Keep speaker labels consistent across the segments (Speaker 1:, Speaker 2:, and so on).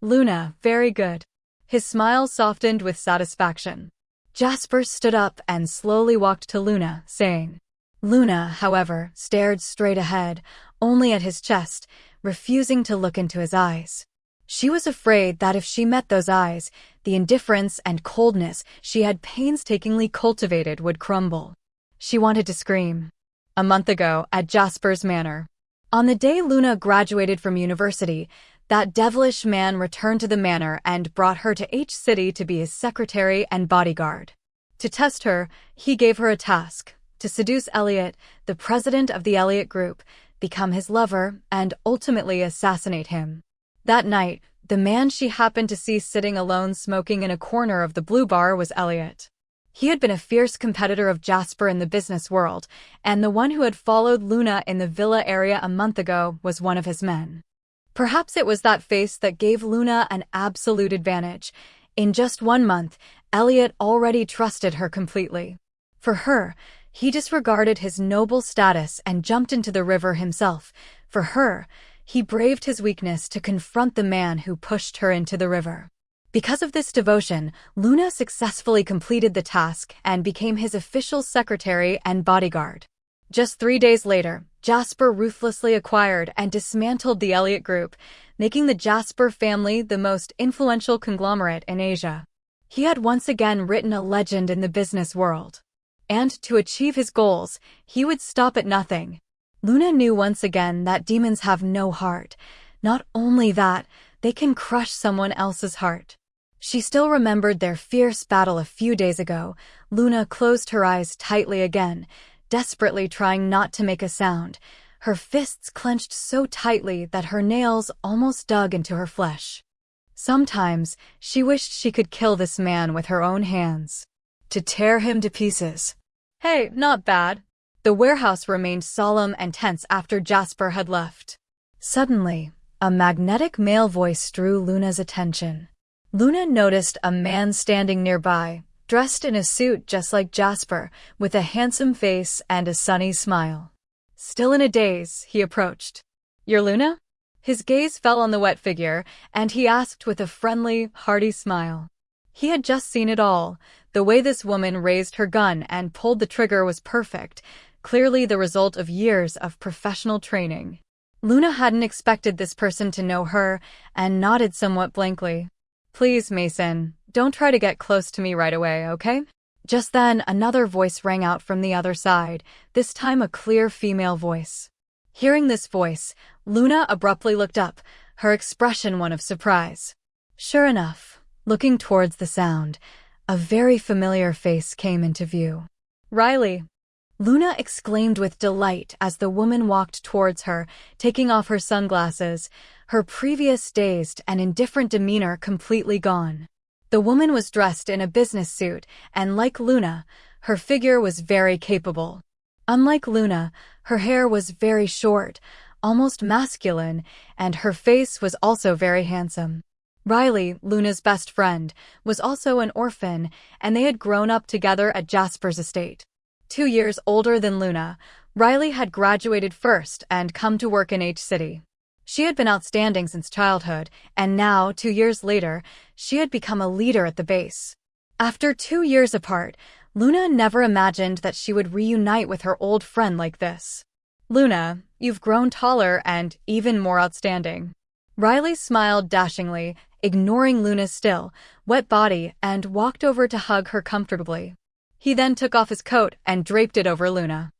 Speaker 1: Luna, very good. His smile softened with satisfaction. Jasper stood up and slowly walked to Luna, saying. Luna, however, stared straight ahead, only at his chest, refusing to look into his eyes. She was afraid that if she met those eyes, the indifference and coldness she had painstakingly cultivated would crumble. She wanted to scream. A month ago, at Jasper's manor. On the day Luna graduated from university, that devilish man returned to the manor and brought her to H City to be his secretary and bodyguard. To test her, he gave her a task, to seduce Eliot, the president of the Eliot Group, become his lover, and ultimately assassinate him. That night, the man she happened to see sitting alone smoking in a corner of the Blue Bar was Eliot. He had been a fierce competitor of Jasper in the business world, and the one who had followed Luna in the villa area a month ago was one of his men. Perhaps it was that face that gave Luna an absolute advantage. In just 1 month, Eliot already trusted her completely. For her, he disregarded his noble status and jumped into the river himself. For her, he braved his weakness to confront the man who pushed her into the river. Because of this devotion, Luna successfully completed the task and became his official secretary and bodyguard. Just 3 days later, Jasper ruthlessly acquired and dismantled the Eliot Group, making the Jasper family the most influential conglomerate in Asia. He had once again written a legend in the business world. And to achieve his goals, he would stop at nothing. Luna knew once again that demons have no heart. Not only that, they can crush someone else's heart. She still remembered their fierce battle a few days ago. Luna closed her eyes tightly again, desperately trying not to make a sound, her fists clenched so tightly that her nails almost dug into her flesh. Sometimes, she wished she could kill this man with her own hands. To tear him to pieces. Hey, not bad. The warehouse remained solemn and tense after Jasper had left. Suddenly, a magnetic male voice drew Luna's attention. Luna noticed a man standing nearby, dressed in a suit just like Jasper, with a handsome face and a sunny smile. Still in a daze, he approached. "You're Luna?" His gaze fell on the wet figure, and he asked with a friendly, hearty smile. He had just seen it all. The way this woman raised her gun and pulled the trigger was perfect, clearly the result of years of professional training. Luna hadn't expected this person to know her, and nodded somewhat blankly. "Please, Mason, don't try to get close to me right away, okay?" Just then, another voice rang out from the other side, this time a clear female voice. Hearing this voice, Luna abruptly looked up, her expression one of surprise. Sure enough, looking towards the sound, a very familiar face came into view. "Riley!" Luna exclaimed with delight as the woman walked towards her, taking off her sunglasses, her previous dazed and indifferent demeanor completely gone. The woman was dressed in a business suit, and like Luna, her figure was very capable. Unlike Luna, her hair was very short, almost masculine, and her face was also very handsome. Riley, Luna's best friend, was also an orphan, and they had grown up together at Jasper's estate. 2 years older than Luna, Riley had graduated first and come to work in H City. She had been outstanding since childhood, and now, 2 years later, she had become a leader at the base. After 2 years apart, Luna never imagined that she would reunite with her old friend like this. "Luna, you've grown taller and even more outstanding." Riley smiled dashingly, ignoring Luna's still, wet body, and walked over to hug her comfortably. He then took off his coat and draped it over Luna.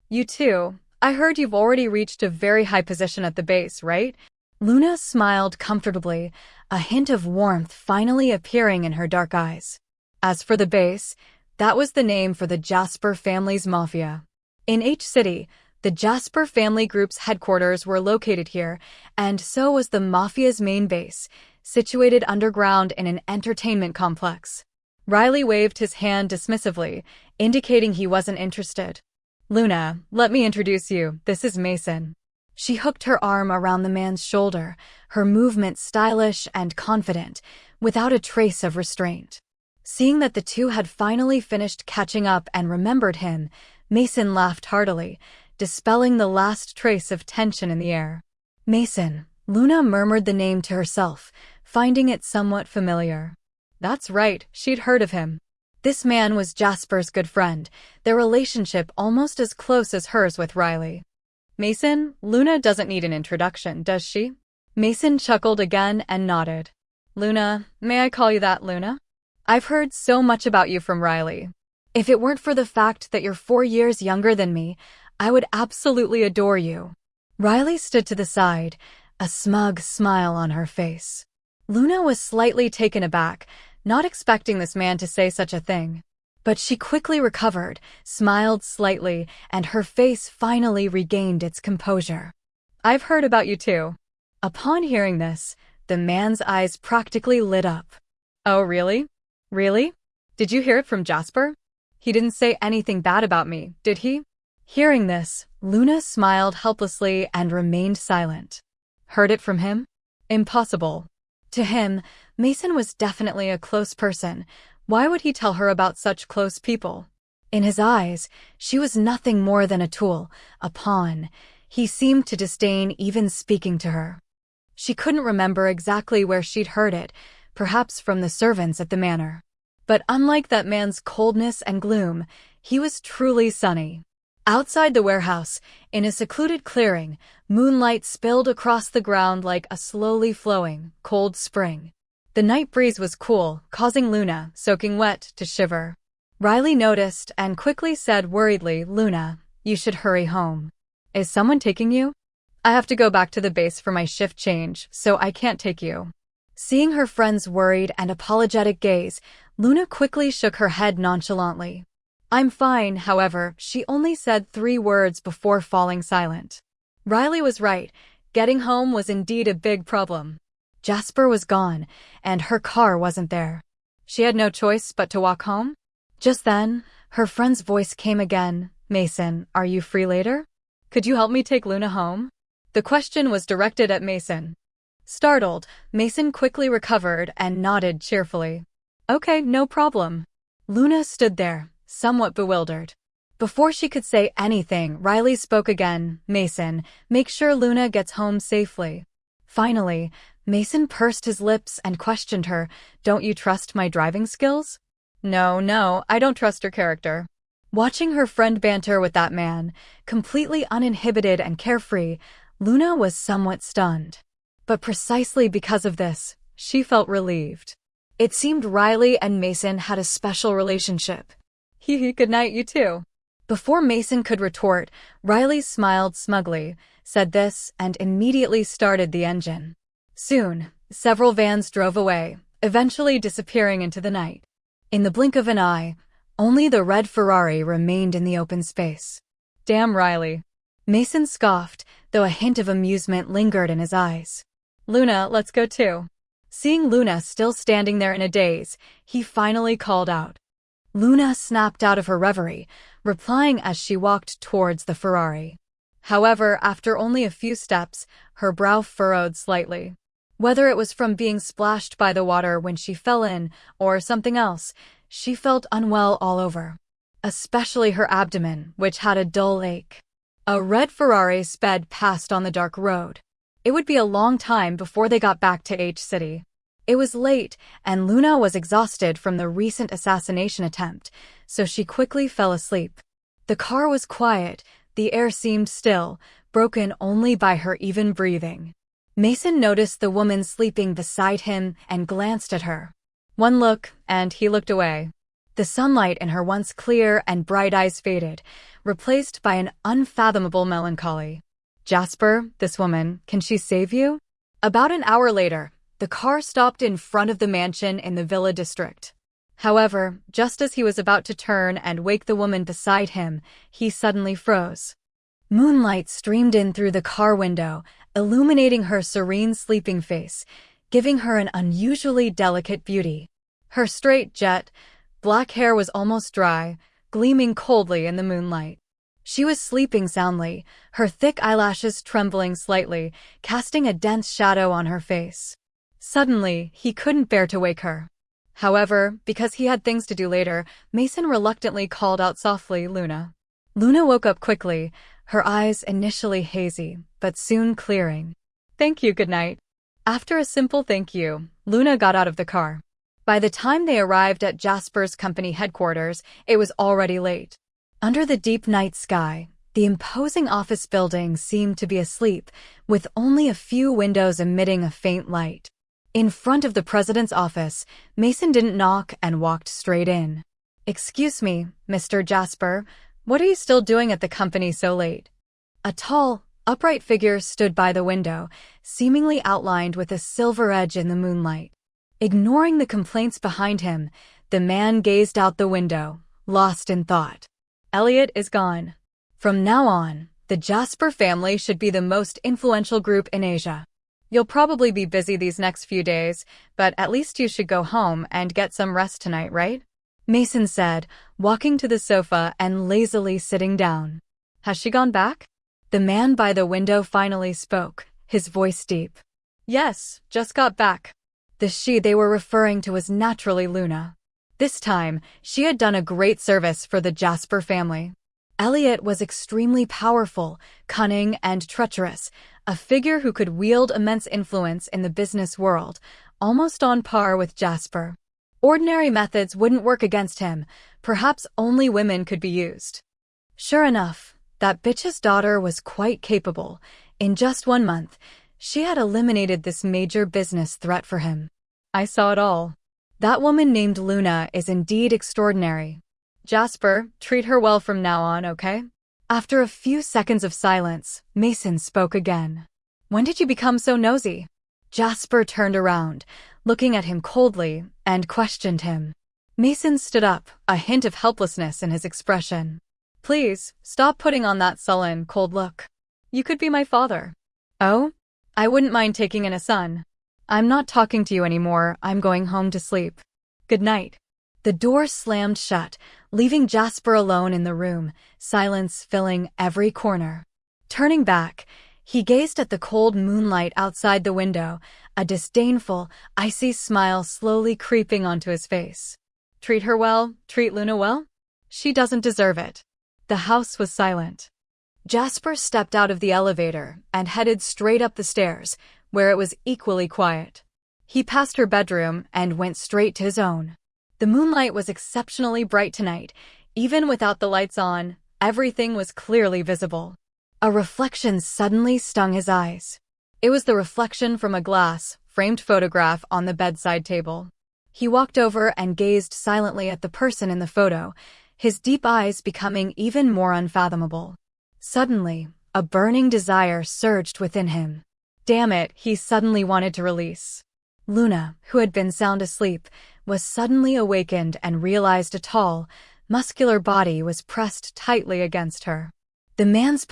Speaker 1: "You too. I heard you've already reached a very high position at the base, right?" Luna smiled comfortably, a hint of warmth finally appearing in her dark eyes. As for the base, that was the name for the Jasper family's mafia. In H City, the Jasper family group's headquarters were located here, and so was the mafia's main base, situated underground in an entertainment complex. Riley waved his hand dismissively, indicating he wasn't interested. "Luna, let me introduce you. This is Mason." She hooked her arm around the man's shoulder, her movement stylish and confident, without a trace of restraint. Seeing that the two had finally finished catching up and remembered him, Mason laughed heartily, dispelling the last trace of tension in the air. "Mason," Luna murmured the name to herself, finding it somewhat familiar. That's right, she'd heard of him. This man was Jasper's good friend, their relationship almost as close as hers with Riley. Mason, Luna doesn't need an introduction, does she? Mason chuckled again and nodded. Luna, may I call you that, Luna? I've heard so much about you from Riley. If it weren't for the fact that you're 4 years younger than me, I would absolutely adore you. Riley stood to the side, a smug smile on her face. Luna was slightly taken aback, not expecting this man to say such a thing. But she quickly recovered, smiled slightly, and her face finally regained its composure. I've heard about you too. Upon hearing this, the man's eyes practically lit up. Oh, really? Really? Did you hear it from Jasper? He didn't say anything bad about me, did he? Hearing this, Luna smiled helplessly and remained silent. Heard it from him? Impossible. To him, Mason was definitely a close person. Why would he tell her about such close people? In his eyes, she was nothing more than a tool, a pawn. He seemed to disdain even speaking to her. She couldn't remember exactly where she'd heard it, perhaps from the servants at the manor. But unlike that man's coldness and gloom, he was truly sunny. Outside the warehouse, in a secluded clearing, moonlight spilled across the ground like a slowly flowing, cold spring. The night breeze was cool, causing Luna, soaking wet, to shiver. Riley noticed and quickly said worriedly, Luna, you should hurry home. Is someone taking you? I have to go back to the base for my shift change, so I can't take you. Seeing her friend's worried and apologetic gaze, Luna quickly shook her head nonchalantly. I'm fine, however, she only said 3 words before falling silent. Riley was right. Getting home was indeed a big problem. Jasper was gone, and her car wasn't there. She had no choice but to walk home. Just then, her friend's voice came again. Mason, are you free later? Could you help me take Luna home? The question was directed at Mason. Startled, Mason quickly recovered and nodded cheerfully. Okay, no problem. Luna stood there, somewhat bewildered. Before she could say anything, Riley spoke again. Mason, make sure Luna gets home safely. Finally, Mason pursed his lips and questioned her, don't you trust my driving skills? No, I don't trust her character. Watching her friend banter with that man, completely uninhibited and carefree, Luna was somewhat stunned. But precisely because of this, she felt relieved. It seemed Riley and Mason had a special relationship. Good night, you too. Before Mason could retort, Riley smiled smugly, said this, and immediately started the engine. Soon, several vans drove away, eventually disappearing into the night. In the blink of an eye, only the red Ferrari remained in the open space. Damn Riley. Mason scoffed, though a hint of amusement lingered in his eyes. Luna, let's go too. Seeing Luna still standing there in a daze, he finally called out. Luna snapped out of her reverie, replying as she walked towards the Ferrari. However, after only a few steps, her brow furrowed slightly. Whether it was from being splashed by the water when she fell in, or something else, she felt unwell all over. Especially her abdomen, which had a dull ache. A red Ferrari sped past on the dark road. It would be a long time before they got back to H-City. It was late, and Luna was exhausted from the recent assassination attempt, so she quickly fell asleep. The car was quiet, the air seemed still, broken only by her even breathing. Mason noticed the woman sleeping beside him and glanced at her. One look, and he looked away. The sunlight in her once clear and bright eyes faded, replaced by an unfathomable melancholy. Jasper, this woman, can she save you? About an hour later, the car stopped in front of the mansion in the Villa district. However, just as he was about to turn and wake the woman beside him, he suddenly froze. Moonlight streamed in through the car window, illuminating her serene sleeping face, giving her an unusually delicate beauty. Her straight, jet black hair was almost dry, gleaming coldly in the moonlight. She was sleeping soundly, her thick eyelashes trembling slightly, casting a dense shadow on her face. Suddenly, he couldn't bear to wake her. However, because he had things to do later, Mason reluctantly called out softly, Luna. Luna woke up quickly, her eyes initially hazy, but soon clearing. Thank you, good night. After a simple thank you, Luna got out of the car. By the time they arrived at Jasper's company headquarters, it was already late. Under the deep night sky, the imposing office building seemed to be asleep, with only a few windows emitting a faint light. In front of the president's office, Mason didn't knock and walked straight in. "Excuse me, Mr. Jasper, what are you still doing at the company so late?" A tall, upright figure stood by the window, seemingly outlined with a silver edge in the moonlight. Ignoring the complaints behind him, the man gazed out the window, lost in thought. Eliot is gone. From now on, the Jasper family should be the most influential group in Asia. You'll probably be busy these next few days, but at least you should go home and get some rest tonight, right? Mason said, walking to the sofa and lazily sitting down. Has she gone back? The man by the window finally spoke, his voice deep. Yes, just got back. The she they were referring to was naturally Luna. This time, she had done a great service for the Jasper family. Eliot was extremely powerful, cunning, and treacherous, a figure who could wield immense influence in the business world, almost on par with Jasper. Ordinary methods wouldn't work against him, perhaps only women could be used. Sure enough, that bitch's daughter was quite capable. In just 1 month, she had eliminated this major business threat for him. I saw it all. That woman named Luna is indeed extraordinary. Jasper, treat her well from now on, okay? After a few seconds of silence, Mason spoke again. When did you become so nosy? Jasper turned around, looking at him coldly, and questioned him. Mason stood up, a hint of helplessness in his expression. Please, stop putting on that sullen, cold look. You could be my father. Oh? I wouldn't mind taking in a son. I'm not talking to you anymore, I'm going home to sleep. Good night. The door slammed shut, leaving Jasper alone in the room, silence filling every corner. Turning back, he gazed at the cold moonlight outside the window, a disdainful, icy smile slowly creeping onto his face. Treat her well, treat Luna well? She doesn't deserve it. The house was silent. Jasper stepped out of the elevator and headed straight up the stairs, where it was equally quiet. He passed her bedroom and went straight to his own. The moonlight was exceptionally bright tonight. Even without the lights on, everything was clearly visible. A reflection suddenly stung his eyes. It was the reflection from a glass, framed photograph on the bedside table. He walked over and gazed silently at the person in the photo, his deep eyes becoming even more unfathomable. Suddenly, a burning desire surged within him. Damn it, he suddenly wanted to release. Luna, who had been sound asleep, was suddenly awakened and realized a tall, muscular body was pressed tightly against her. The man's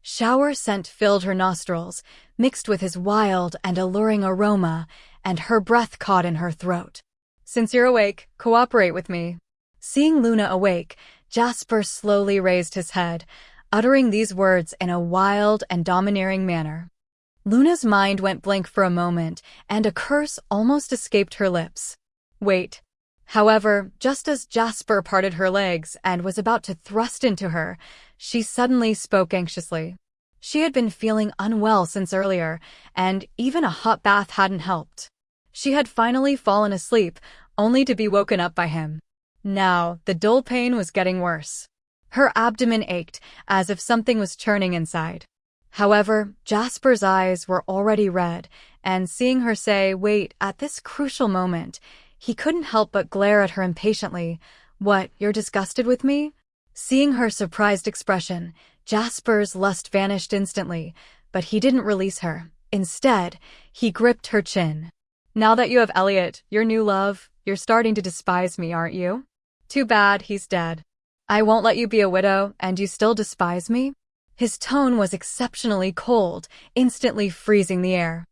Speaker 1: shower scent filled her nostrils, mixed with his wild and alluring aroma, and her breath caught in her throat. Since you're awake, cooperate with me. Seeing Luna awake, Jasper slowly raised his head, uttering these words in a wild and domineering manner. Luna's mind went blank for a moment, and a curse almost escaped her lips. Wait. However, just as Jasper parted her legs and was about to thrust into her, she suddenly spoke anxiously. She had been feeling unwell since earlier, and even a hot bath hadn't helped. She had finally fallen asleep, only to be woken up by him. Now, the dull pain was getting worse. Her abdomen ached, as if something was churning inside. However, Jasper's eyes were already red, and seeing her say, wait, at this crucial moment, he couldn't help but glare at her impatiently. What, you're disgusted with me? Seeing her surprised expression, Jasper's lust vanished instantly, but he didn't release her. Instead, he gripped her chin. Now that you have Eliot, your new love, you're starting to despise me, aren't you? Too bad, he's dead. I won't let you be a widow, and you still despise me? His tone was exceptionally cold, instantly freezing the air.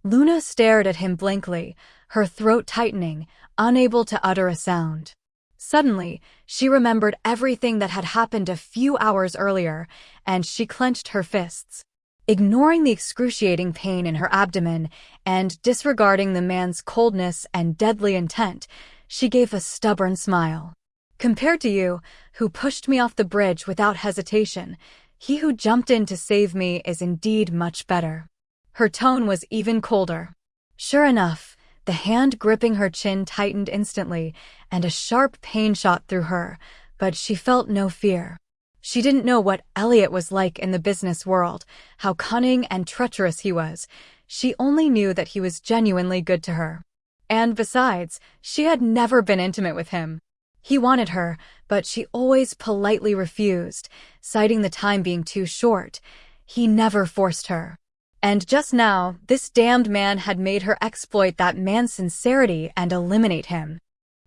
Speaker 1: Luna stared at him blankly, her throat tightening, unable to utter a sound. Suddenly, she remembered everything that had happened a few hours earlier, and she clenched her fists. Ignoring the excruciating pain in her abdomen and disregarding the man's coldness and deadly intent, she gave a stubborn smile. Compared to you, who pushed me off the bridge without hesitation, he who jumped in to save me is indeed much better. Her tone was even colder. Sure enough, the hand gripping her chin tightened instantly, and a sharp pain shot through her, but she felt no fear. She didn't know what Eliot was like in the business world, how cunning and treacherous he was. She only knew that he was genuinely good to her. And besides, she had never been intimate with him. He wanted her, but she always politely refused, citing the time being too short. He never forced her. And just now, this damned man had made her exploit that man's sincerity and eliminate him.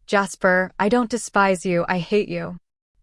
Speaker 1: Jasper, I don't despise you, I hate you.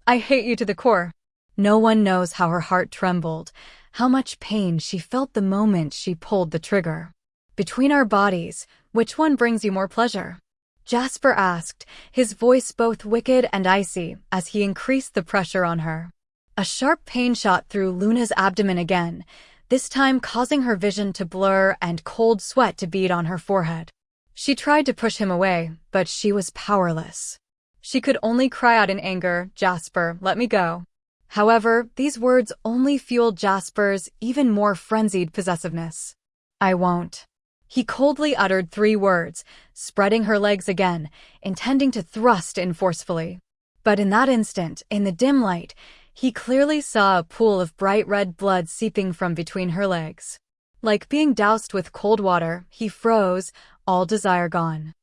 Speaker 1: I hate you to the core. No one knows how her heart trembled, how much pain she felt the moment she pulled the trigger. Between our bodies, which one brings you more pleasure? Jasper asked, his voice both wicked and icy, as he increased the pressure on her. A sharp pain shot through Luna's abdomen again, this time causing her vision to blur and cold sweat to bead on her forehead. She tried to push him away, but she was powerless. She could only cry out in anger, Jasper, let me go. However, these words only fueled Jasper's even more frenzied possessiveness. I won't. He coldly uttered 3 words, spreading her legs again, intending to thrust in forcefully. But in that instant, in the dim light, he clearly saw a pool of bright red blood seeping from between her legs. Like being doused with cold water, he froze, all desire gone.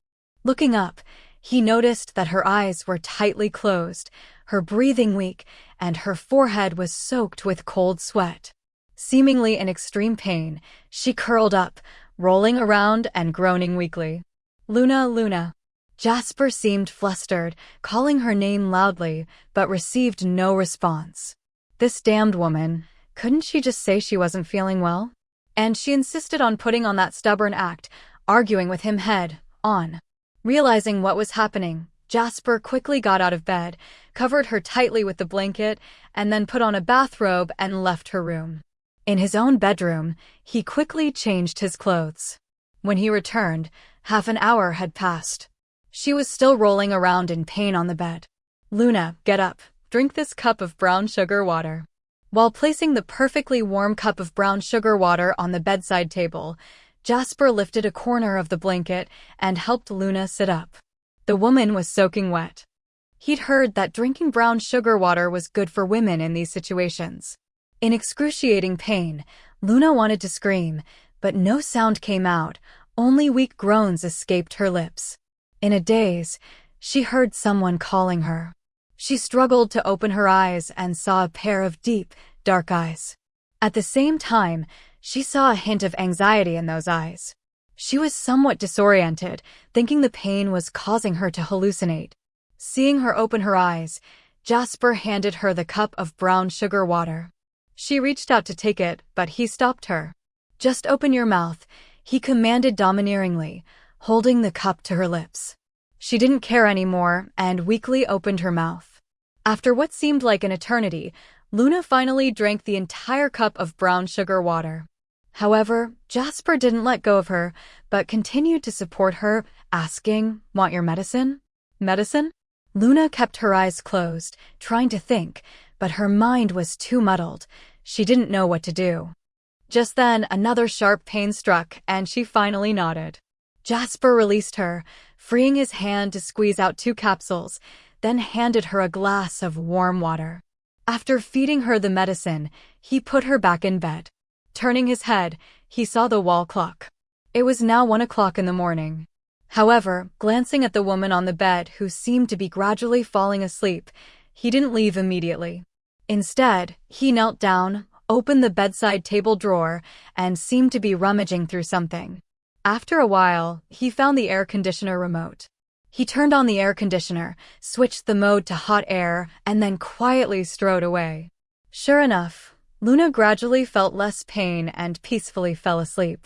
Speaker 1: Looking up, he noticed that her eyes were tightly closed, her breathing weak, and her forehead was soaked with cold sweat. Seemingly in extreme pain, she curled up, rolling around and groaning weakly. Luna, Luna. Jasper seemed flustered, calling her name loudly, but received no response. This damned woman, couldn't she just say she wasn't feeling well? And she insisted on putting on that stubborn act, arguing with him head on. Realizing what was happening, Jasper quickly got out of bed, covered her tightly with the blanket, and then put on a bathrobe and left her room. In his own bedroom, he quickly changed his clothes. When he returned, half an hour had passed. She was still rolling around in pain on the bed. Luna, get up, drink this cup of brown sugar water. While placing the perfectly warm cup of brown sugar water on the bedside table, Jasper lifted a corner of the blanket and helped Luna sit up. The woman was soaking wet. He'd heard that drinking brown sugar water was good for women in these situations. In excruciating pain, Luna wanted to scream, but no sound came out, only weak groans escaped her lips. In a daze, she heard someone calling her. She struggled to open her eyes and saw a pair of deep, dark eyes. At the same time, she saw a hint of anxiety in those eyes. She was somewhat disoriented, thinking the pain was causing her to hallucinate. Seeing her open her eyes, Jasper handed her the cup of brown sugar water. She reached out to take it, but he stopped her. Just open your mouth, he commanded domineeringly, holding the cup to her lips. She didn't care anymore and weakly opened her mouth. After what seemed like an eternity, Luna finally drank the entire cup of brown sugar water. However, Jasper didn't let go of her, but continued to support her, asking, "Want your medicine?" "Medicine?" Luna kept her eyes closed, trying to think, but her mind was too muddled. She didn't know what to do. Just then, another sharp pain struck, and she finally nodded. Jasper released her, freeing his hand to squeeze out 2 capsules, then handed her a glass of warm water. After feeding her the medicine, he put her back in bed. Turning his head, he saw the wall clock. It was now 1 o'clock in the morning. However, glancing at the woman on the bed who seemed to be gradually falling asleep, he didn't leave immediately. Instead, he knelt down, opened the bedside table drawer, and seemed to be rummaging through something. After a while, he found the air conditioner remote. He turned on the air conditioner, switched the mode to hot air, and then quietly strode away. Sure enough, Luna gradually felt less pain and peacefully fell asleep.